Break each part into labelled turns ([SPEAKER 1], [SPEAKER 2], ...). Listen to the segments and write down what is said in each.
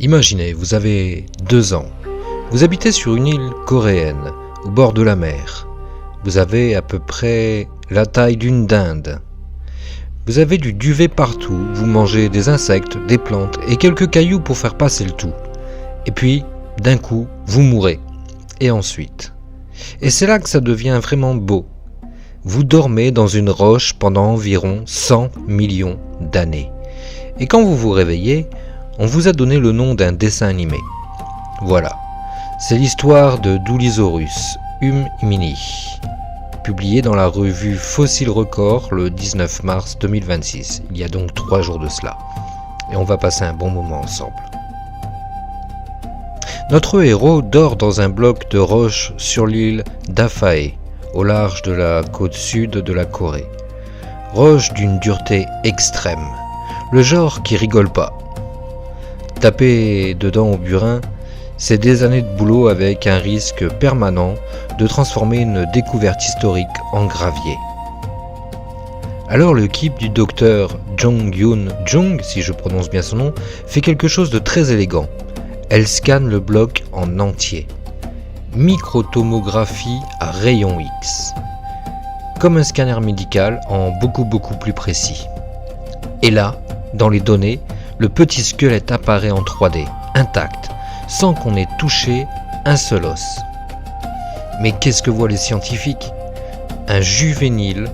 [SPEAKER 1] Imaginez, vous avez 2 ans. Vous habitez sur une île coréenne, au bord de la mer. Vous avez à peu près la taille d'une dinde. Vous avez du duvet partout, vous mangez des insectes, des plantes et quelques cailloux pour faire passer le tout. Et puis, d'un coup, vous mourrez. Et ensuite. Et c'est là que ça devient vraiment beau. Vous dormez dans une roche pendant environ 100 millions d'années. Et quand vous vous réveillez, on vous a donné le nom d'un dessin animé. Voilà, c'est l'histoire de Doolisaurus Mini, publié dans la revue Fossil Record le 19 mars 2026. Il y a donc 3 jours de cela. Et on va passer un bon moment ensemble. Notre héros dort dans un bloc de roche sur l'île d'Afae, au large de la côte sud de la Corée. Roche d'une dureté extrême, le genre qui rigole pas. Taper dedans au burin, c'est des années de boulot avec un risque permanent de transformer une découverte historique en gravier. Alors l'équipe du docteur Jong-Yoon Jung, si je prononce bien son nom, fait quelque chose de très élégant. Elle scanne le bloc en entier. Microtomographie à rayon X. Comme un scanner médical en beaucoup plus précis. Et là, dans les données, le petit squelette apparaît en 3D, intact, sans qu'on ait touché un seul os. Mais qu'est-ce que voient les scientifiques ? Un juvénile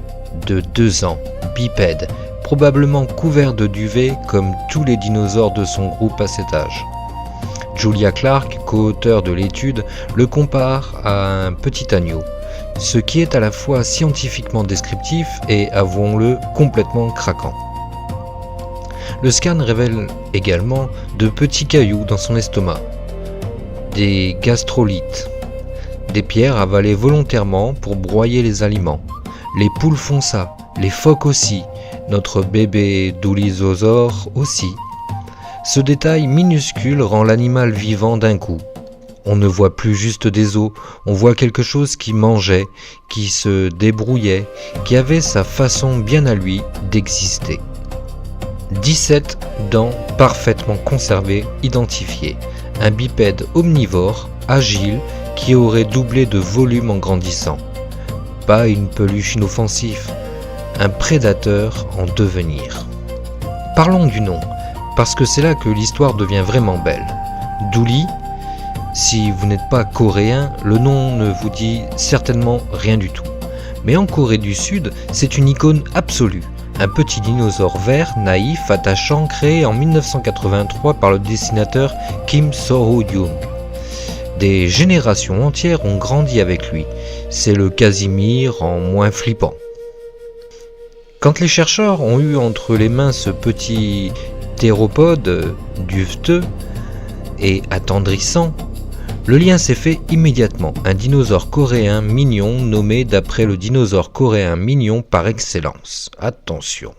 [SPEAKER 1] de 2 ans, bipède, probablement couvert de duvet comme tous les dinosaures de son groupe à cet âge. Julia Clark, co-auteure de l'étude, le compare à un petit agneau, ce qui est à la fois scientifiquement descriptif et, avouons-le, complètement craquant. Le scan révèle également de petits cailloux dans son estomac, des gastrolites, des pierres avalées volontairement pour broyer les aliments. Les poules font ça, les phoques aussi, notre bébé doulisosaure aussi. Ce détail minuscule rend l'animal vivant d'un coup. On ne voit plus juste des os, on voit quelque chose qui mangeait, qui se débrouillait, qui avait sa façon bien à lui d'exister. 17 dents parfaitement conservées, identifiées. Un bipède omnivore, agile, qui aurait doublé de volume en grandissant. Pas une peluche inoffensive, un prédateur en devenir. Parlons du nom, parce que c'est là que l'histoire devient vraiment belle. Dooli, si vous n'êtes pas coréen, le nom ne vous dit certainement rien du tout. Mais en Corée du Sud, c'est une icône absolue. Un petit dinosaure vert, naïf, attachant, créé en 1983 par le dessinateur Kim So-Young. Des générations entières ont grandi avec lui. C'est le Casimir en moins flippant. Quand les chercheurs ont eu entre les mains ce petit théropode duveteux et attendrissant, le lien s'est fait immédiatement. Un dinosaure coréen mignon nommé d'après le dinosaure coréen mignon par excellence. Attention,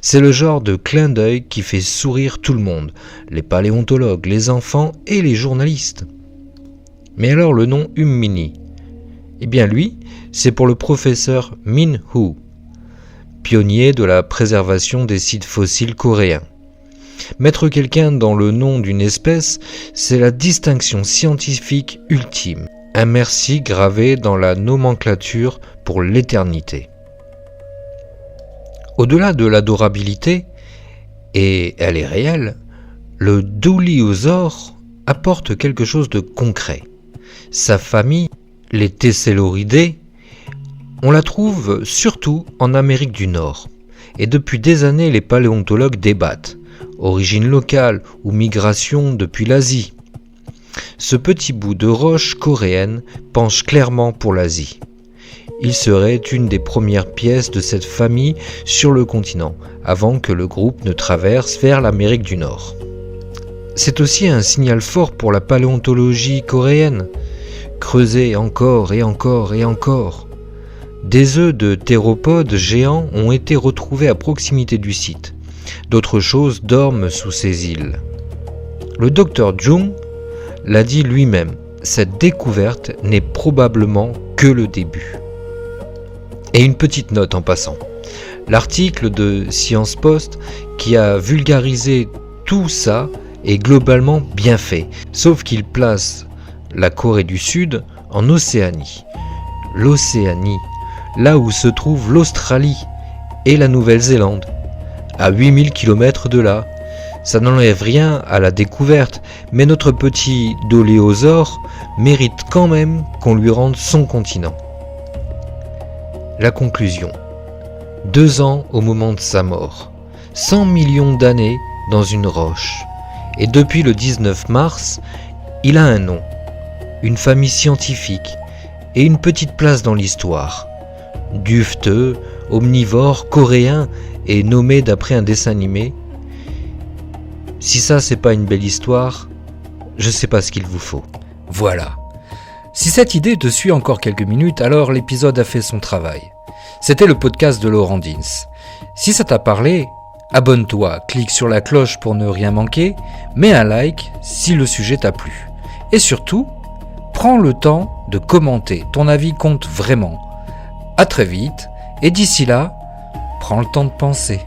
[SPEAKER 1] c'est le genre de clin d'œil qui fait sourire tout le monde, les paléontologues, les enfants et les journalistes. Mais alors le nom Mini ? Eh bien lui, c'est pour le professeur Min Woo, pionnier de la préservation des sites fossiles coréens. Mettre quelqu'un dans le nom d'une espèce, c'est la distinction scientifique ultime. Un merci gravé dans la nomenclature pour l'éternité. Au-delà de l'adorabilité, et elle est réelle, le dooliosaure apporte quelque chose de concret. Sa famille, les Tesselloridae, on la trouve surtout en Amérique du Nord. Et depuis des années, les paléontologues débattent. Origine locale ou migration depuis l'Asie. Ce petit bout de roche coréenne penche clairement pour l'Asie. Il serait une des premières pièces de cette famille sur le continent, avant que le groupe ne traverse vers l'Amérique du Nord. C'est aussi un signal fort pour la paléontologie coréenne. Creuser encore et encore et encore. Des œufs de théropodes géants ont été retrouvés à proximité du site. D'autres choses dorment sous ces îles. Le docteur Jung l'a dit lui-même, cette découverte n'est probablement que le début. Et une petite note en passant. L'article de Science Post qui a vulgarisé tout ça est globalement bien fait, sauf qu'il place la Corée du Sud en Océanie. L'Océanie, là où se trouve l'Australie et la Nouvelle-Zélande, à 8000 km de là. Ça n'enlève rien à la découverte, mais notre petit doléosaure mérite quand même qu'on lui rende son continent. La conclusion. 2 ans au moment de sa mort, 100 millions d'années dans une roche, et depuis le 19 mars, il a un nom, une famille scientifique et une petite place dans l'histoire. Duveteux, omnivore, coréen et nommé d'après un dessin animé. Si ça c'est pas une belle histoire, je sais pas ce qu'il vous faut.
[SPEAKER 2] Voilà. Si cette idée te suit encore quelques minutes, alors l'épisode a fait son travail. C'était le podcast de Laurent Dins. Si ça t'a parlé, abonne-toi, clique sur la cloche pour ne rien manquer, mets un like si le sujet t'a plu. Et surtout, prends le temps de commenter, ton avis compte vraiment. À très vite, et d'ici là, prends le temps de penser.